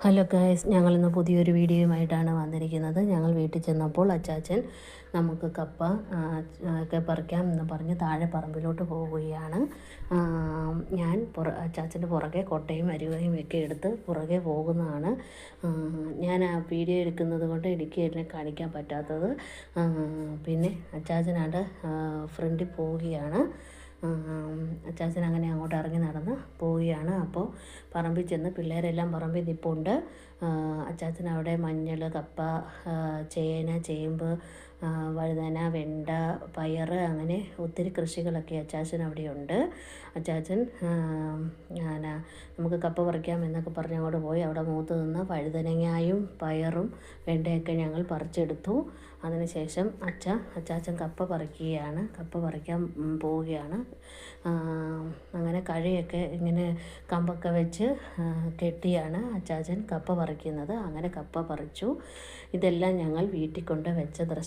Hello guys, ഞങ്ങളിന്ന് പുതിയൊരു വീഡിയോയുമായിട്ടാണ് വന്നിരിക്കുന്നത്. ഞങ്ങൾ വീട്ടിൽ ചെന്നപ്പോൾ അച്ചാച്ചൻ നമുക്ക് കപ്പ ഒക്കെ പറിക്കാം എന്ന് പറഞ്ഞ് താഴെ പറമ്പിലോട്ട് പോവുകയാണ്. ഞാൻ അച്ചാച്ചൻ്റെ പുറകെ കൊട്ടയും അരിവയും ഒക്കെ എടുത്ത് പുറകെ പോകുന്നതാണ്. ഞാൻ ആ വീഡിയോ എടുക്കുന്നത് കൊണ്ട് എനിക്ക് എന്നെ കാണിക്കാൻ പറ്റാത്തത്. പിന്നെ അച്ചാച്ചനാണ്ട് ഫ്രണ്ടിൽ പോവുകയാണ്. അച്ചാച്ചൻ അങ്ങനെ അങ്ങോട്ട് ഇറങ്ങി നടന്ന് പോവുകയാണ്. അപ്പോൾ പറമ്പിൽ ചെന്ന് പിള്ളേരെല്ലാം പറമ്പിൽ നിൽപ്പുണ്ട്. അച്ചാച്ചൻ അവിടെ മഞ്ഞൾ, കപ്പ, ചേന, ചേമ്പ്, വഴുതന, വെണ്ട, പയർ, അങ്ങനെ ഒത്തിരി കൃഷികളൊക്കെ അച്ചാച്ചൻ അവിടെയുണ്ട്. അച്ചാച്ചൻ നമുക്ക് കപ്പ പറിക്കാം എന്നൊക്കെ പറഞ്ഞ് അങ്ങോട്ട് പോയി. അവിടെ മൂത്ത് നിന്ന് വഴുതനങ്ങായും പയറും വെണ്ടയൊക്കെ ഞങ്ങൾ പറിച്ചെടുത്തു. അതിനുശേഷം അച്ചാച്ചൻ കപ്പ പറിക്കാൻ പോവുകയാണ്. അങ്ങനെ കഴിയൊക്കെ ഇങ്ങനെ കമ്പൊക്കെ വെച്ച് കെട്ടിയാണ് അച്ചാച്ചൻ കപ്പ പറിക്കുന്നത്. അങ്ങനെ കപ്പ പറിച്ചു. ഇതെല്ലാം ഞങ്ങൾ വീട്ടിൽ കൊണ്ട് വെച്ച